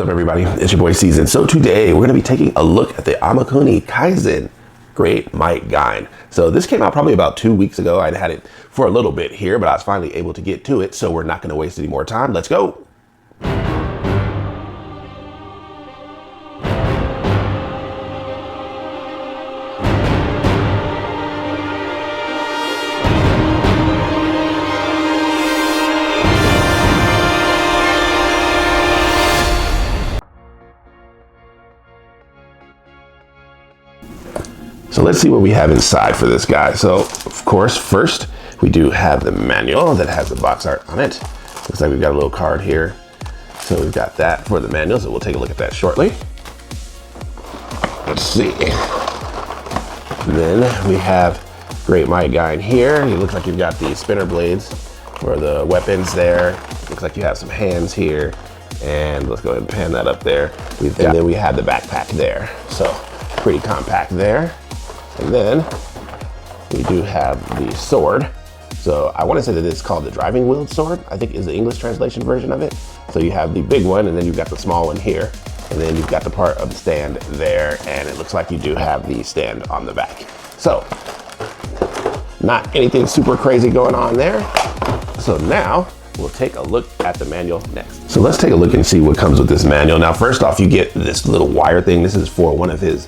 What's up, everybody? It's your boy Season. So today we're going to be taking a look at the Amakuni Kizin Great Might Gaine. So this came out probably about 2 weeks ago. I'd had it for a little bit here, but I was finally able to get to it. So we're not going to waste any more time. Let's go. So let's see what we have inside for this guy. So of course, first we do have the manual that has the box art on it. Looks like we've got a little card here. So we've got that for the manual. So we'll take a look at that shortly. Let's see. Then we have Great Might Gaine here. It looks like you've got the spinner blades for the weapons there. Looks like you have some hands here. And let's go ahead and pan that up there. And then we have the backpack there. So pretty compact there. And then we do have the sword. So I want to say that it's called the driving wheel sword, I think is the English translation version of it. So you have the big one and then you've got the small one here. And then you've got the part of the stand there. And it looks like you do have the stand on the back. So not anything super crazy going on there. So now we'll take a look at the manual next. So let's take a look and see what comes with this manual. Now, first off, you get this little wire thing. This is for one of his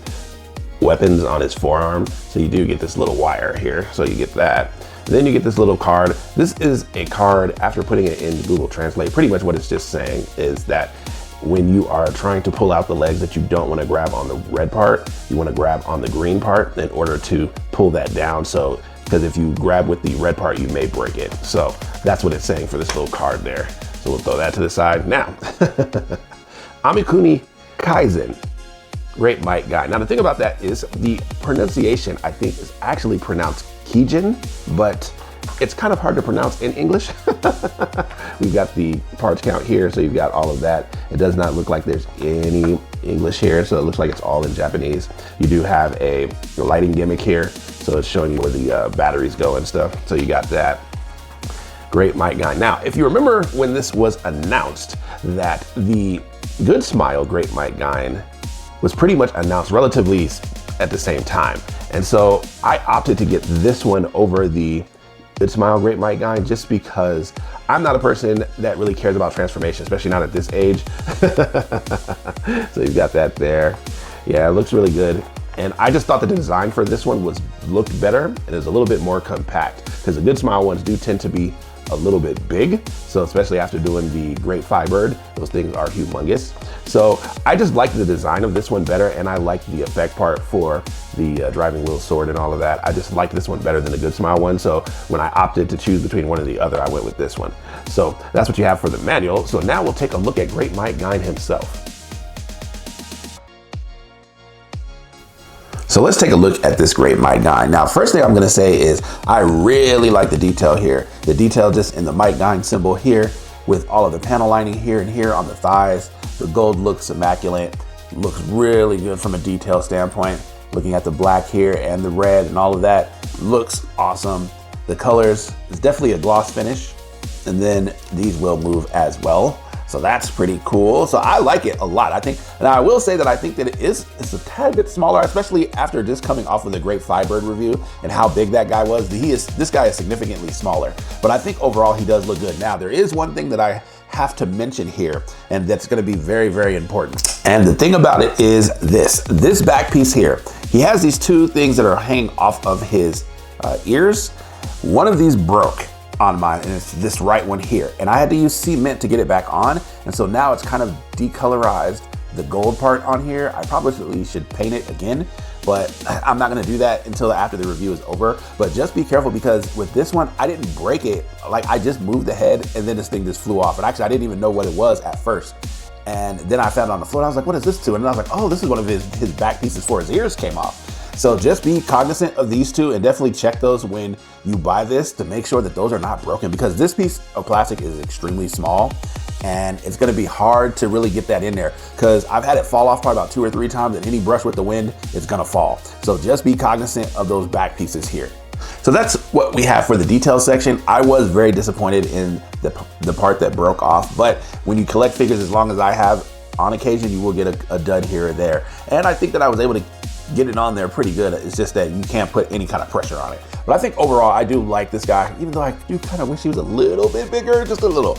weapons on his forearm. So you do get this little wire here. So you get that. Then you get this little card. This is a card, after putting it in Google Translate, pretty much what it's just saying is that when you are trying to pull out the legs that you don't want to grab on the red part, you want to grab on the green part in order to pull that down. So, because if you grab with the red part, you may break it. So that's what it's saying for this little card there. So we'll throw that to the side. Now, Amakuni Kizin Great Might Gaine. Now the thing about that is the pronunciation, I think, is actually pronounced Kizin, but it's kind of hard to pronounce in English. We've got the parts count here, so you've got all of that. It does not look like there's any English here, so it looks like it's all in Japanese. You do have a lighting gimmick here, so it's showing you where the batteries go and stuff. So you got that. Great Might Gaine. Now, if you remember when this was announced, that the Good Smile Great Might Gaine was pretty much announced relatively at the same time. And so I opted to get this one over the Good Smile Great Might Gaine just because I'm not a person that really cares about transformation, especially not at this age. So you've got that there. Yeah, it looks really good. And I just thought the design for this one looked better and is a little bit more compact, because the Good Smile ones do tend to be a little bit big. So especially after doing the Great Firebird, those things are humongous. So I just like the design of this one better, and I like the effect part for the driving wheel sword and all of that. I just like this one better than the Good Smile one. So when I opted to choose between one or the other, I went with this one. So that's what you have for the manual. So now we'll take a look at Great Might Gaine himself. So let's take a look at this Great Might Gaine. Now, first thing I'm gonna say is I really like the detail here. The detail just in the Might Gaine symbol here with all of the panel lining here and here on the thighs. The gold looks immaculate. Looks really good from a detail standpoint. Looking at the black here and the red and all of that, looks awesome. The colors is definitely a gloss finish. And then these will move as well. So that's pretty cool. So I like it a lot. I think, and I will say that I think that it's a tad bit smaller, especially after just coming off of the Great Firebird review and how big that guy was. This guy is significantly smaller, but I think overall he does look good. Now, there is one thing that I have to mention here, and that's gonna be very, very important. And the thing about it is this back piece here. He has these two things that are hanging off of his ears. One of these broke on mine, and it's this right one here, and I had to use cement to get it back on, and so now it's kind of decolorized the gold part on here. I probably should paint it again, but I'm not gonna do that until after the review is over. But just be careful, because with this one I didn't break it. Like, I just moved the head and then this thing just flew off, and actually I didn't even know what it was at first. And then I found it on the floor and I was like, what is this to? And then I was like, oh, this is one of his back pieces for his ears came off. So just be cognizant of these two, and definitely check those when you buy this to make sure that those are not broken, because this piece of plastic is extremely small and it's gonna be hard to really get that in there, because I've had it fall off probably about 2 or 3 times, and any brush with the wind, it's gonna fall. So just be cognizant of those back pieces here. So that's what we have for the details section. I was very disappointed in the part that broke off, but when you collect figures as long as I have, on occasion you will get a dud here or there. And I think that I was able to get it on there pretty good. It's just that you can't put any kind of pressure on it. But I think overall, I do like this guy, even though I do kind of wish he was a little bit bigger, just a little.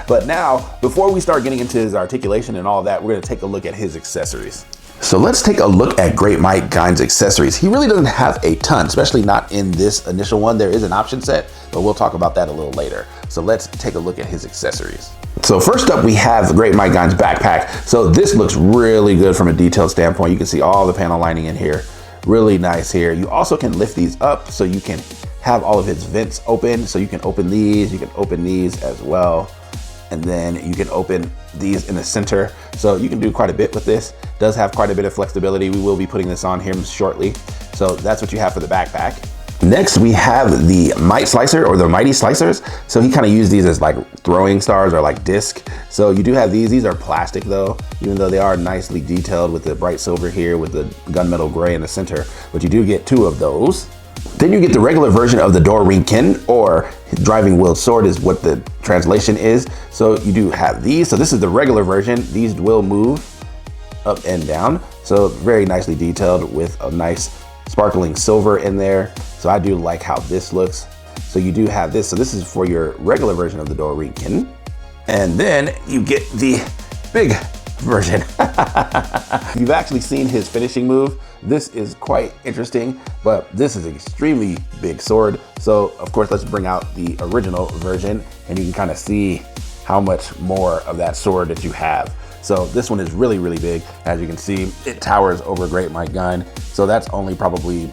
But now, before we start getting into his articulation and all of that, we're gonna take a look at his accessories. So let's take a look at Great Might Gaine's accessories. He really doesn't have a ton, especially not in this initial one. There is an option set, but we'll talk about that a little later. So let's take a look at his accessories. So first up, we have the Great Might Gaine's backpack. So this looks really good from a detailed standpoint. You can see all the panel lining in here. Really nice here. You also can lift these up so you can have all of his vents open. So you can open these, you can open these as well. And then you can open these in the center. So you can do quite a bit with this. It does have quite a bit of flexibility. We will be putting this on here shortly. So that's what you have for the backpack. Next, we have the Might Slicer or the Mighty Slicers. So he kind of used these as like throwing stars or like disc. So you do have these. These are plastic though, even though they are nicely detailed with the bright silver here with the gunmetal gray in the center. But you do get 2 of those. Then you get the regular version of the Dourinken, or driving wheeled sword is what the translation is. So you do have these. So this is the regular version. These will move up and down. So very nicely detailed with a nice sparkling silver in there. So I do like how this looks. So you do have this. So this is for your regular version of the Dourinken. And then you get the big version. You've actually seen his finishing move. This is quite interesting, but this is an extremely big sword. So of course, let's bring out the original version and you can kind of see how much more of that sword that you have. So this one is really, really big. As you can see, it towers over Great Might Gaine. So that's only probably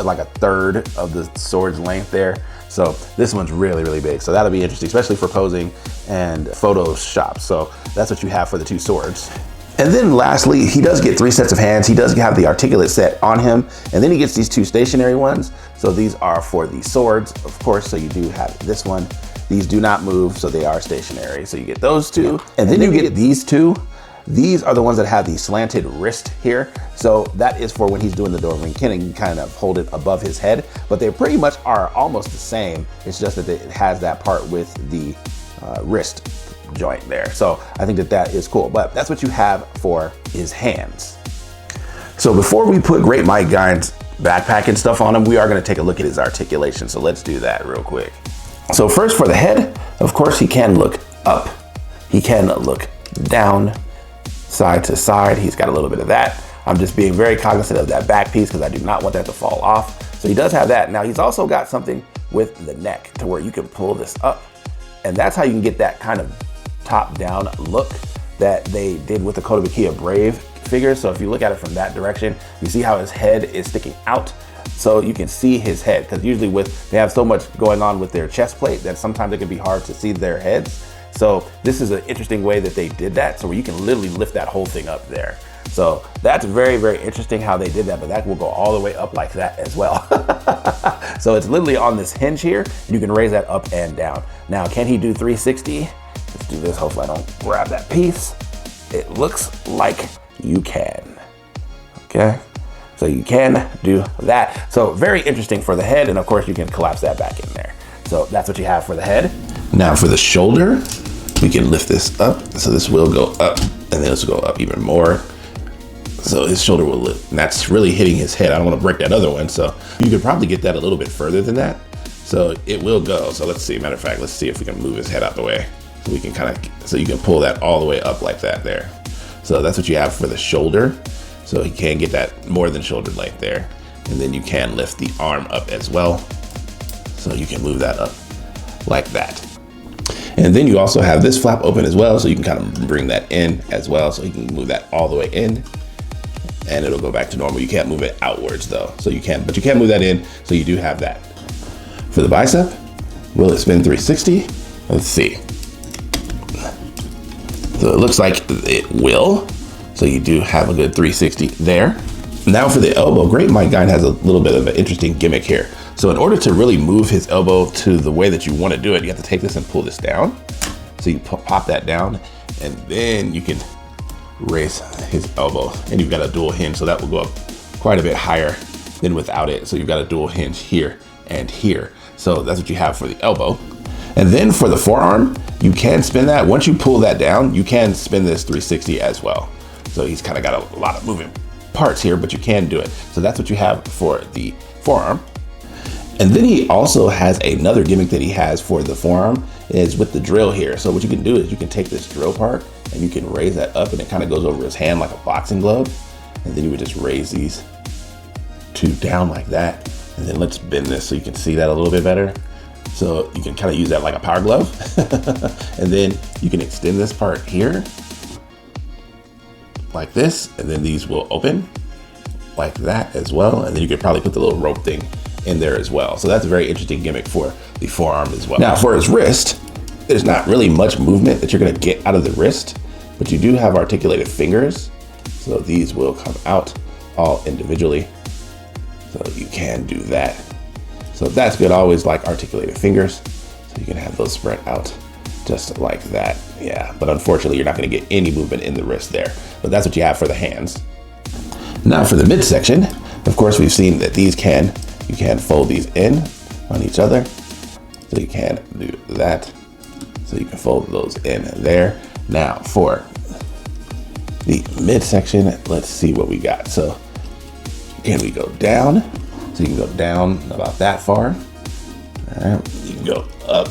like a third of the sword's length there. So this one's really, really big. So that'll be interesting, especially for posing and Photoshop. So that's what you have for the 2 swords. And then lastly, he does get 3 sets of hands. He does have the articulate set on him. And then he gets these 2 stationary ones. So these are for the swords, of course. So you do have this one. These do not move, so they are stationary. So you get those 2. And then you get these 2. These are the ones that have the slanted wrist here. So that is for when he's doing the Dourinken and you kind of hold it above his head. But they pretty much are almost the same. It's just that it has that part with the wrist joint there. So I think that that is cool, but that's what you have for his hands. So before we put Great Might Gaine's backpack and stuff on him, we are going to take a look at his articulation. So let's do that real quick. So first for the head, of course, he can look up. He can look down, side to side. He's got a little bit of that. I'm just being very cognizant of that back piece because I do not want that to fall off. So he does have that. Now he's also got something with the neck to where you can pull this up. And that's how you can get that kind of top down look that they did with the Genesic Brave figure. So if you look at it from that direction, you see how his head is sticking out. So you can see his head, because usually they have so much going on with their chest plate that sometimes it can be hard to see their heads. So this is an interesting way that they did that, so where you can literally lift that whole thing up there. So that's very, very interesting how they did that, but that will go all the way up like that as well. So it's literally on this hinge here, and you can raise that up and down. Now, can he do 360? Let's do this, hopefully I don't grab that piece. It looks like you can, okay? So you can do that. So very interesting for the head, and of course you can collapse that back in there. So that's what you have for the head. Now for the shoulder, we can lift this up. So this will go up, and then this will go up even more. So his shoulder will lift, and that's really hitting his head. I don't want to break that other one. So you could probably get that a little bit further than that. So it will go. So let's see, matter of fact, let's see if we can move his head out the way. So we can kind of, so you can pull that all the way up like that there. So that's what you have for the shoulder. So he can get that more than shoulder length there. And then you can lift the arm up as well. So you can move that up like that. And then you also have this flap open as well. So you can kind of bring that in as well. So you can move that all the way in and it'll go back to normal. You can't move it outwards though. So you can, but you can move that in. So you do have that. For the bicep, will it spin 360? Let's see. So it looks like it will. So you do have a good 360 there. Now for the elbow, Great Might Gaine has a little bit of an interesting gimmick here. So in order to really move his elbow to the way that you want to do it, you have to take this and pull this down. So you pop that down, and then you can raise his elbow, and you've got a dual hinge. So that will go up quite a bit higher than without it. So you've got a dual hinge here and here. So that's what you have for the elbow. And then for the forearm, you can spin that. Once you pull that down, you can spin this 360 as well. So he's kind of got a lot of moving parts here, but you can do it. So that's what you have for the forearm. And then he also has another gimmick that he has for the forearm is with the drill here. So what you can do is you can take this drill part and you can raise that up and it kind of goes over his hand like a boxing glove. And then you would just raise these two down like that. And then let's bend this so you can see that a little bit better. So you can kind of use that like a power glove. And then you can extend this part here like this, and then these will open like that as well. And then you could probably put the little rope thing in there as well. So that's a very interesting gimmick for the forearm as well. Now for his wrist, there's not really much movement that you're gonna get out of the wrist, but you do have articulated fingers. So these will come out all individually. So you can do that. So that's good. I always like articulated fingers. So you can have those spread out just like that. Yeah, but unfortunately you're not gonna get any movement in the wrist there, but that's what you have for the hands. Now for the midsection, of course, we've seen that you can fold these in on each other. So you can do that. So you can fold those in there. Now for the midsection, let's see what we got. So can we go down? So you can go down about that far. All right, you can go up.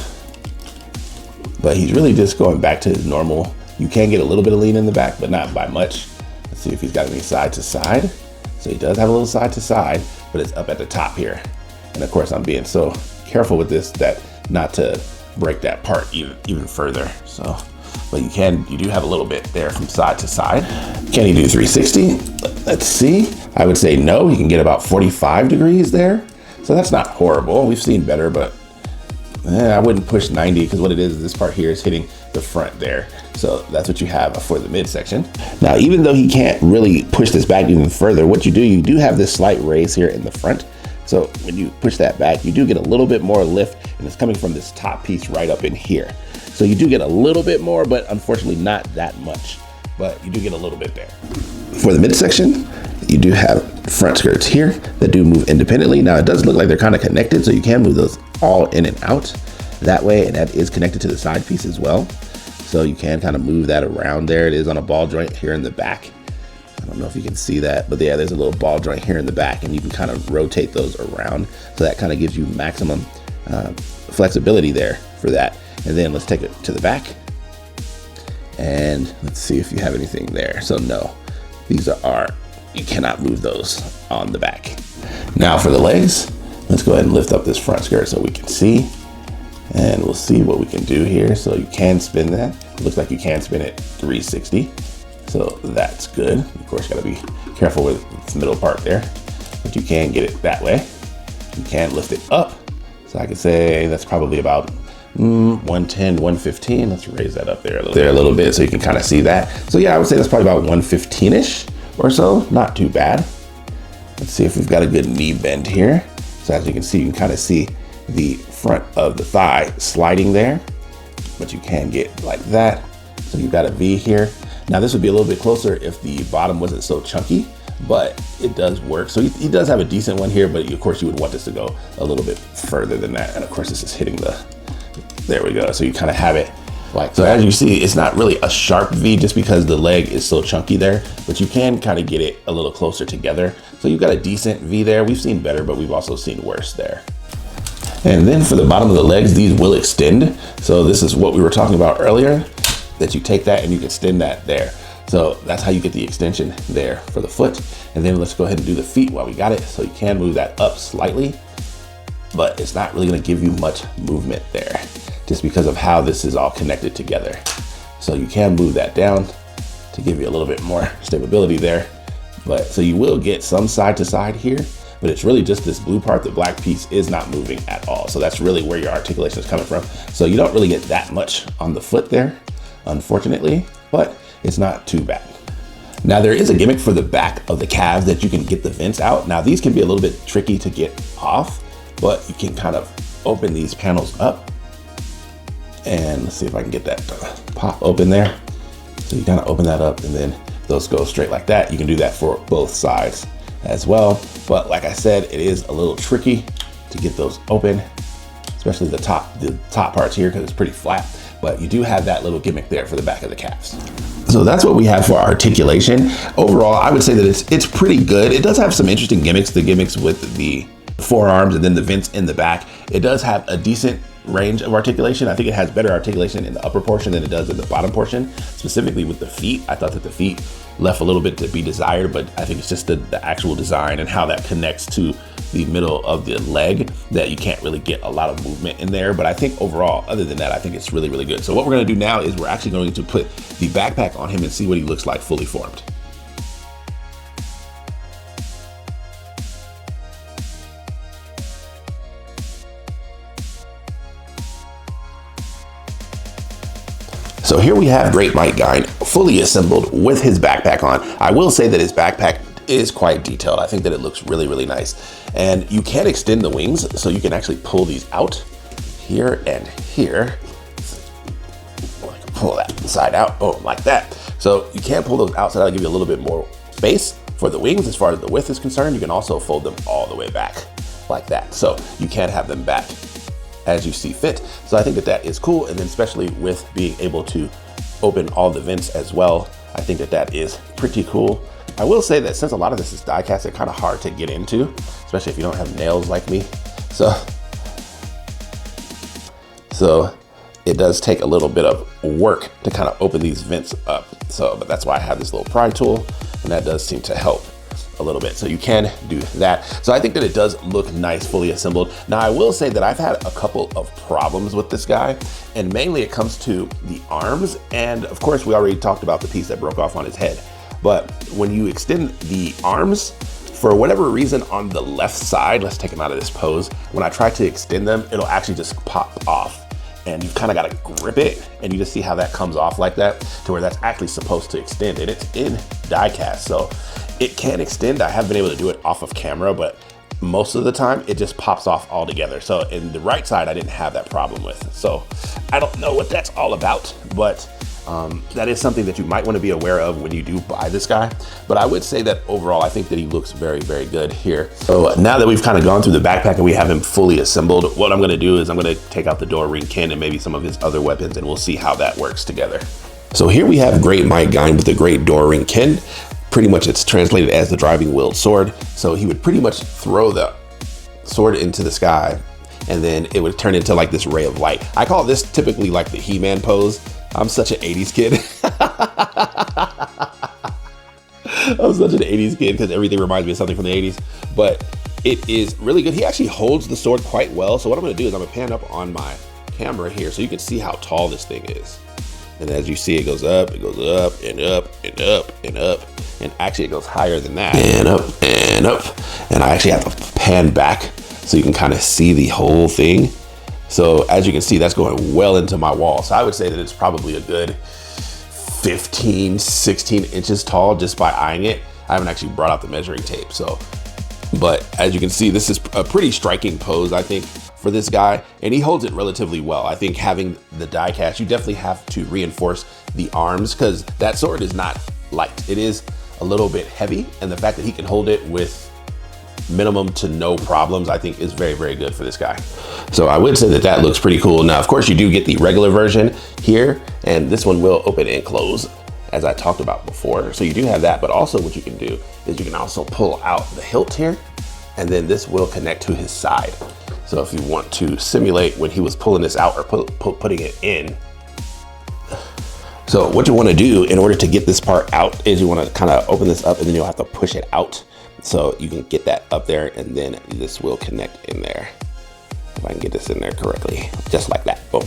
But he's really just going back to his normal. You can get a little bit of lean in the back, but not by much. Let's see if he's got any side to side. So he does have a little side to side, but it's up at the top here. And of course I'm being so careful with this that not to break that part even further. So, but you do have a little bit there from side to side. Can he do 360? Let's see. I would say no, he can get about 45 degrees there. So that's not horrible. We've seen better, but I wouldn't push 90 because what it is, this part here is hitting the front there. So that's what you have for the midsection. Now, even though he can't really push this back even further, what you do have this slight raise here in the front. So when you push that back, you do get a little bit more lift, and it's coming from this top piece right up in here. So you do get a little bit more, but unfortunately not that much, but you do get a little bit there. For the midsection, you do have front skirts here that do move independently. Now it does look like they're kind of connected, so you can move those all in and out that way, and that is connected to the side piece as well. So you can kind of move that around there. It is on a ball joint here in the back. I don't know if you can see that, but yeah, there's a little ball joint here in the back, and you can kind of rotate those around. So that kind of gives you maximum flexibility there for that. And then let's take it to the back, and let's see if you have anything there. So no, these are, you cannot move those on the back. Now for the legs, let's go ahead and lift up this front skirt so we can see, and we'll see what we can do here. So you can spin that. It looks like you can spin it 360. So that's good. Of course, you gotta be careful with this middle part there, but you can get it that way. You can lift it up. So I could say that's probably about 110, 115. Let's raise that up there a little bit so you can kind of see that. So yeah, I would say that's probably about 115-ish or so. Not too bad. Let's see if we've got a good knee bend here. So as you can see, you can kind of see the front of the thigh sliding there, but you can get like that. So you've got a V here. Now this would be a little bit closer if the bottom wasn't so chunky, but it does work. So he does have a decent one here, but of course you would want this to go a little bit further than that. And of course this is hitting there we go. So you kind of have it like, so as you see, it's not really a sharp V just because the leg is so chunky there, but you can kind of get it a little closer together. So you've got a decent V there. We've seen better, but we've also seen worse there. And then for the bottom of the legs, these will extend. So this is what we were talking about earlier, that you take that and you can extend that there. So that's how you get the extension there for the foot. And then let's go ahead and do the feet while we got it. So you can move that up slightly, but it's not really gonna give you much movement there just because of how this is all connected together. So you can move that down to give you a little bit more stability there. But so you will get some side to side here, but it's really just this blue part, the black piece is not moving at all. So that's really where your articulation is coming from. So you don't really get that much on the foot there, unfortunately, but it's not too bad. Now there is a gimmick for the back of the calves that you can get the vents out. Now these can be a little bit tricky to get off, but you can kind of open these panels up. And let's see if I can get that to pop open there. So you kind of open that up and then those go straight like that. You can do that for both sides as well. But like I said, it is a little tricky to get those open, especially the top the top parts here because it's pretty flat, but you do have that little gimmick there for the back of the calves. So that's what we have for articulation. Overall, I would say that it's pretty good. It does have some interesting gimmicks, the gimmicks with the forearms and then the vents in the back. It does have a decent range of articulation. I think it has better articulation in the upper portion than it does in the bottom portion. Specifically with the feet, I thought that the feet left a little bit to be desired, but I think it's just the actual design and how that connects to the middle of the leg that you can't really get a lot of movement in there. But I think overall, other than that, I think it's really, really good. So what we're gonna do now is we're actually going to put the backpack on him and see what he looks like fully formed. So here we have Great Might Gaine fully assembled with his backpack on. I will say that his backpack is quite detailed. I think that it looks really, really nice. And you can extend the wings, so you can actually pull these out here and here. I can pull that side out, oh, like that. So you can pull those out, so that'll give you a little bit more space for the wings as far as the width is concerned. You can also fold them all the way back like that. So you can have them back as you see fit. So I think that that is cool. And then especially with being able to open all the vents as well, I think that that is pretty cool. I will say that since a lot of this is die cast, it's kind of hard to get into, especially if you don't have nails like me. So it does take a little bit of work to kind of open these vents up. But that's why I have this little pry tool, and that does seem to help a little bit. So you can do that. So I think that it does look nice, fully assembled. Now I will say that I've had a couple of problems with this guy, and mainly it comes to the arms. And of course, we already talked about the piece that broke off on his head. But when you extend the arms, for whatever reason on the left side, let's take him out of this pose. When I try to extend them, it'll actually just pop off. And you've kind of got to grip it, and you just see how that comes off like that, to where that's actually supposed to extend. And it's in die cast, so it can extend. I have been able to do it off of camera, but most of the time it just pops off altogether. So in the right side, I didn't have that problem with. So I don't know what that's all about, but that is something that you might want to be aware of when you do buy this guy. But I would say that overall, I think that he looks very, very good here. So now that we've kind of gone through the backpack and we have him fully assembled, what I'm going to do is I'm going to take out the Dourinken and maybe some of his other weapons, and we'll see how that works together. So here we have Great Might Gaine with the Great Dourinken. Pretty much it's translated as the driving wheeled sword. So he would pretty much throw the sword into the sky, and then it would turn into like this ray of light. I call this typically like the He-Man pose. I'm such an 80s kid. I'm such an 80s kid because everything reminds me of something from the 80s, but it is really good. He actually holds the sword quite well. So what I'm gonna do is I'm gonna pan up on my camera here so you can see how tall this thing is. And as you see, it goes up and up and up and up and up. And actually it goes higher than that, and up and up. And I actually have to pan back so you can kind of see the whole thing. So as you can see, that's going well into my wall. So I would say that it's probably a good 15, 16 inches tall just by eyeing it. I haven't actually brought out the measuring tape. But as you can see, this is a pretty striking pose, I think, for this guy. And he holds it relatively well. I think having the die cast, you definitely have to reinforce the arms because that sword is not light. It is a little bit heavy. And the fact that he can hold it with minimum to no problems, I think is very, very good for this guy. So I would say that that looks pretty cool. Now, of course, you do get the regular version here, and this one will open and close as I talked about before. So you do have that, but also what you can do is you can also pull out the hilt here, and then this will connect to his side. So if you want to simulate when he was pulling this out or putting it in. So what you want to do in order to get this part out is you want to kind of open this up, and then you'll have to push it out. So you can get that up there, and then this will connect in there. If I can get this in there correctly, just like that, boom.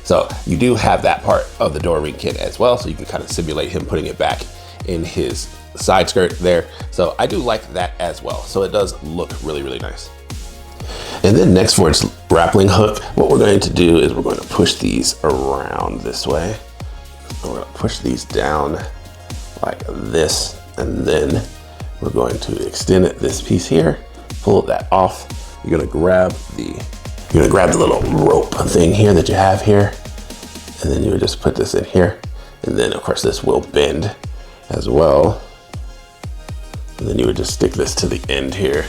So you do have that part of the Dourinken as well. So you can kind of simulate him putting it back in his side skirt there. So I do like that as well. So it does look really, really nice. And then next for its grappling hook, what we're going to do is we're going to push these around this way. We're going to push these down like this, and then we're going to extend this piece here, pull that off. You're gonna grab the little rope thing here that you have here, and then you would just put this in here, and then of course this will bend as well. And then you would just stick this to the end here.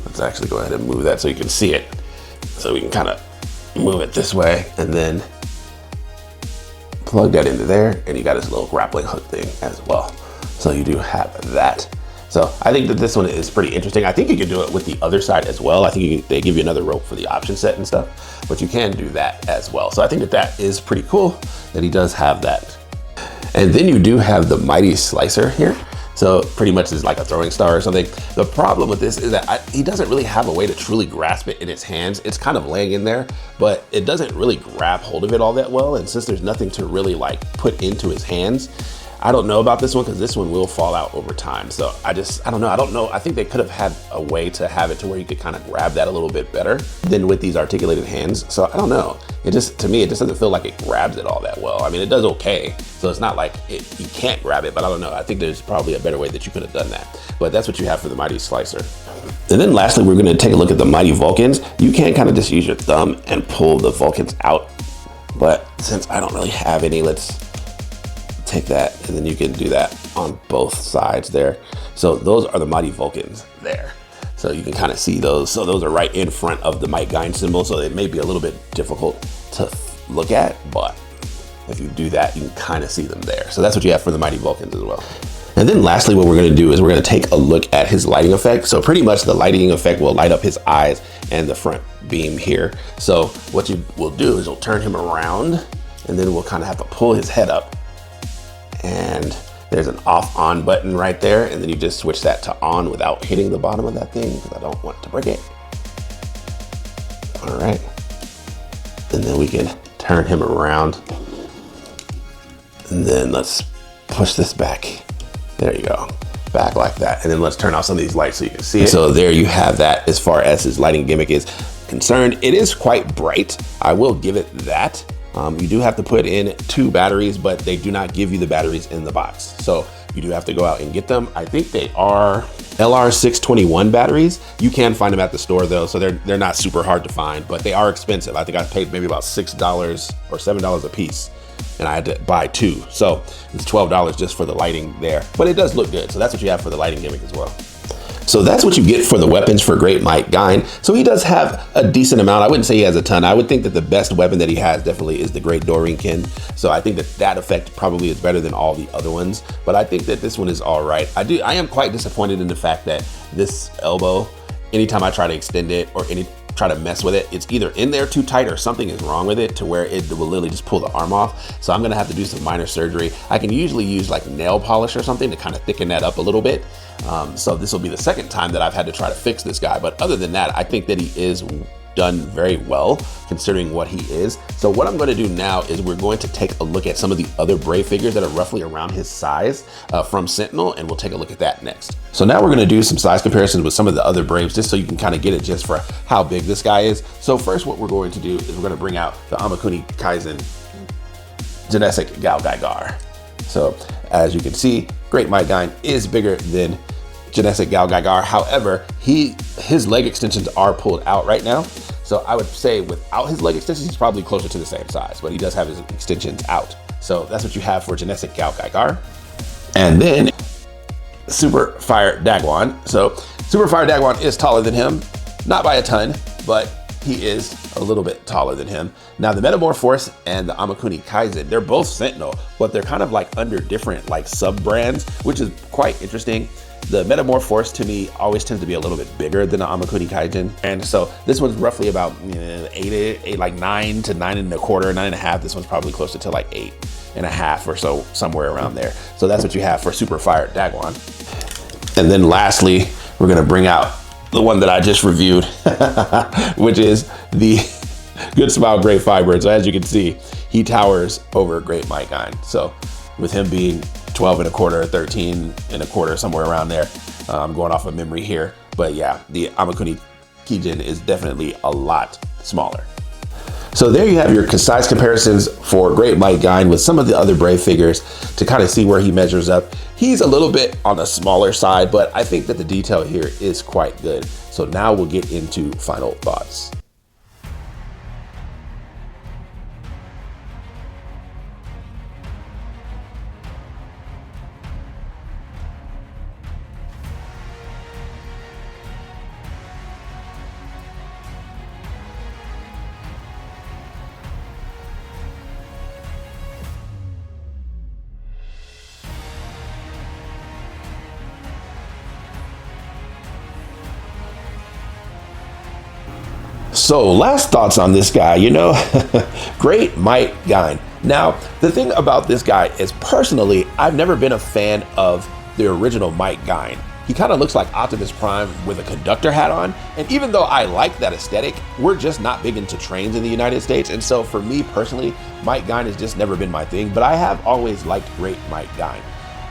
Let's actually go ahead and move that so you can see it. So we can kind of move it this way, and then plug that into there, and you got this little grappling hook thing as well. So you do have that. So I think that this one is pretty interesting. I think you can do it with the other side as well. I think they give you another rope for the option set and stuff, but you can do that as well. So I think that that is pretty cool that he does have that. And then you do have the Mighty Slicer here. So pretty much is like a throwing star or something. The problem with this is that he doesn't really have a way to truly grasp it in his hands. It's kind of laying in there, but it doesn't really grab hold of it all that well. And since there's nothing to really like put into his hands, I don't know about this one because this one will fall out over time. So I don't know. I think they could have had a way to have it to where you could kind of grab that a little bit better than with these articulated hands. So I don't know. To me, it just doesn't feel like it grabs it all that well. I mean, it does okay. So it's not like you can't grab it, but I don't know. I think there's probably a better way that you could have done that. But that's what you have for the Mighty Slicer. And then lastly, we're gonna take a look at the Mighty Vulcans. You can kind of just use your thumb and pull the Vulcans out. But since I don't really have any, let's take that, and then you can do that on both sides there. So those are the Mighty Vulcans there. So you can kind of see those. So those are right in front of the Might Gaine symbol. So it may be a little bit difficult to look at, but if you do that, you can kind of see them there. So that's what you have for the Mighty Vulcans as well. And then lastly, what we're gonna do is we're gonna take a look at his lighting effect. So pretty much the lighting effect will light up his eyes and the front beam here. So what you will do is you'll turn him around, and then we'll kind of have to pull his head up, and there's an off-on button right there, and then you just switch that to on without hitting the bottom of that thing because I don't want to break it. All right, and then we can turn him around, and then let's push this back. There you go, back like that, and then let's turn off some of these lights so you can see it. So there you have that as far as his lighting gimmick is concerned. It is quite bright, I will give it that. You do have to put in 2 batteries, but they do not give you the batteries in the box. So you do have to go out and get them. I think they are LR621 batteries. You can find them at the store though, so they're not super hard to find, but they are expensive. I think I paid maybe about $6 or $7 a piece, and I had to buy 2. So it's $12 just for the lighting there, but it does look good. So that's what you have for the lighting gimmick as well. So that's what you get for the weapons for Great Might Gaine. So he does have a decent amount. I wouldn't say he has a ton. I would think that the best weapon that he has definitely is the Great Dourinken. So I think that that effect probably is better than all the other ones. But I think that this one is all right. I am quite disappointed in the fact that this elbow, anytime I try to extend it or try to mess with it, it's either in there too tight or something is wrong with it to where it will literally just pull the arm off. So I'm gonna have to do some minor surgery. I can usually use like nail polish or something to kind of thicken that up a little bit. So this will be the second time that I've had to try to fix this guy. But other than that, I think that he is done very well considering what he is. So what I'm going to do now is we're going to take a look at some of the other Brave figures that are roughly around his size from Sentinel, and we'll take a look at that next. So now we're going to do some size comparisons with some of the other Braves just so you can kind of get it just for how big this guy is. So first what we're going to do is we're going to bring out the Amakuni Kizin Genesic GaoGaiGar. So as you can see, Great Might Gaine is bigger than Genesic GaoGaiGar. However, his leg extensions are pulled out right now. So I would say without his leg extensions, he's probably closer to the same size, but he does have his extensions out. So that's what you have for Genesic GaoGaiGar. And then Super Fire Dagwon. So Super Fire Dagwon is taller than him, not by a ton, but he is a little bit taller than him. Now the Metamorphose and the Amakuni Kizin, they're both Sentinel, but they're kind of like under different like sub-brands, which is quite interesting. The Metamorphose to me always tends to be a little bit bigger than the Amakuni Kizin. And so this one's roughly about like 9 to 9.25, 9.5. This one's probably closer to like 8.5 or so, somewhere around there. So that's what you have for Super Fire Dagwon. And then lastly, we're gonna bring out the one that I just reviewed, which is the Good Smile Great Fiber. So as you can see, he towers over Great Might Gaine. So with him being 12.25, 13.25, somewhere around there, I'm going off of memory here. But yeah, the Amakuni Kizin is definitely a lot smaller. So there you have your size comparisons for Great Might Gaine with some of the other Brave figures to kind of see where he measures up. He's a little bit on the smaller side, but I think that the detail here is quite good. So now we'll get into final thoughts. So last thoughts on this guy, you know, Great Might Gaine. Now, the thing about this guy is personally, I've never been a fan of the original Might Gaine. He kind of looks like Optimus Prime with a conductor hat on. And even though I like that aesthetic, we're just not big into trains in the United States. And so for me personally, Might Gaine has just never been my thing, but I have always liked Great Might Gaine.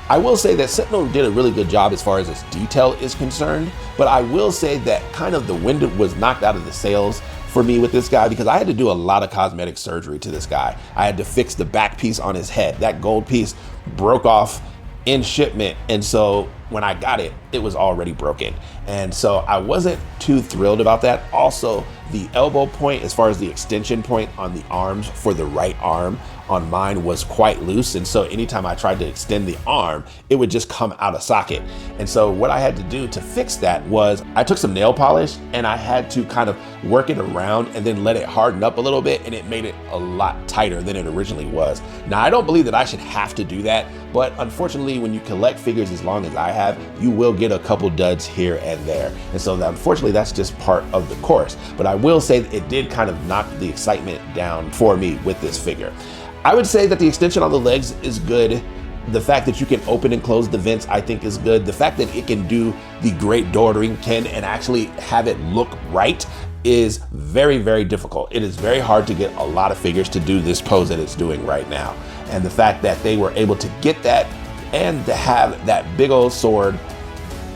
I will say that Sentinel did a really good job as far as its detail is concerned, but I will say that kind of the wind was knocked out of the sails for me with this guy because I had to do a lot of cosmetic surgery to this guy. I had to fix the back piece on his head. That gold piece broke off in shipment, and so when I got it, it was already broken. And so I wasn't too thrilled about that. Also, the elbow point, as far as the extension point on the arms for the right arm on mine was quite loose. And so anytime I tried to extend the arm, it would just come out of socket. And so what I had to do to fix that was I took some nail polish and I had to kind of work it around and then let it harden up a little bit, and it made it a lot tighter than it originally was. Now, I don't believe that I should have to do that, but unfortunately, when you collect figures as long as I have, you will get a couple duds here and there. And so unfortunately, that's just part of the course. But I will say that it did kind of knock the excitement down for me with this figure. I would say that the extension on the legs is good. The fact that you can open and close the vents, I think, is good. The fact that it can do the Great Dourinken and actually have it look right is very, very difficult. It is very hard to get a lot of figures to do this pose that it's doing right now. And the fact that they were able to get that and to have that big old sword,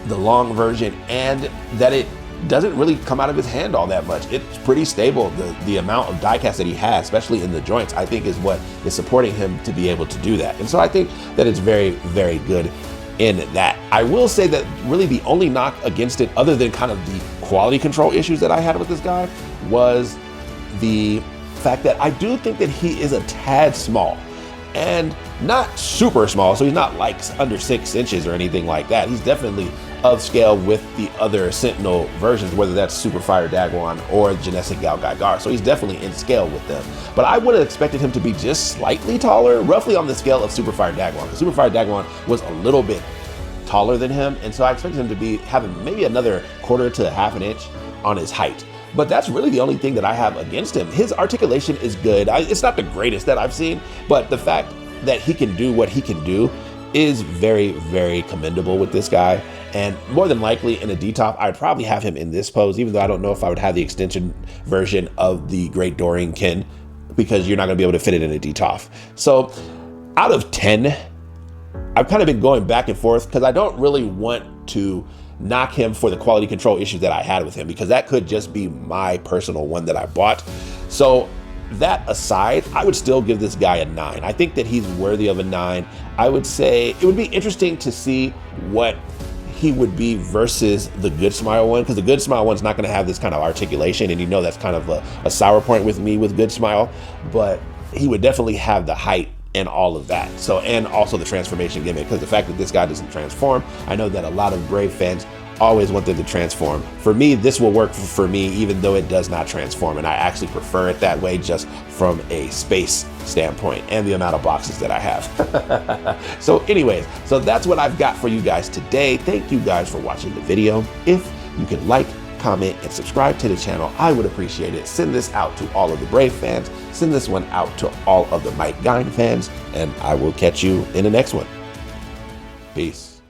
the long version, and that it doesn't really come out of his hand all that much. It's pretty stable. The amount of die cast that he has, especially in the joints, I think is what is supporting him to be able to do that. And so I think that it's very, very good in that. I will say that really the only knock against it, other than kind of the quality control issues that I had with this guy, was the fact that I do think that he is a tad small. And not super small, so he's not like under 6 inches or anything like that. He's definitely of scale with the other Sentinel versions, whether that's Super Fire Dagwon or Genesic GaoGaiGar. So he's definitely in scale with them. But I would have expected him to be just slightly taller, roughly on the scale of Super Fire Dagwon. Because Super Fire Dagwon was a little bit taller than him, and so I expected him to be having maybe another 1/4 to 1/2 inch on his height. But that's really the only thing that I have against him. His articulation is good. It's not the greatest that I've seen, but the fact that he can do what he can do is very, very commendable with this guy. And more than likely in a D-top, I'd probably have him in this pose, even though I don't know if I would have the extension version of the Great Dourinken, because you're not gonna be able to fit it in a D-top. So out of 10, I've kind of been going back and forth because I don't really want to knock him for the quality control issues that I had with him, because that could just be my personal one that I bought. So that aside, I would still give this guy a 9. I think that he's worthy of a 9. I would say it would be interesting to see what he would be versus the Good Smile one, because the Good Smile one's not going to have this kind of articulation, and you know that's kind of a sour point with me with Good Smile, but he would definitely have the height and all of that. So, and also the transformation gimmick, because the fact that this guy doesn't transform, I know that a lot of Brave fans always want them to transform. For me, this will work for me even though it does not transform, and I actually prefer it that way just from a space standpoint and the amount of boxes that I have. So anyways, so that's what I've got for you guys today. Thank you guys for watching the video. If you can like, comment, and subscribe to the channel, I would appreciate it. Send this out to all of the Brave fans. Send this one out to all of the Might Gaine fans, and I will catch you in the next one. Peace.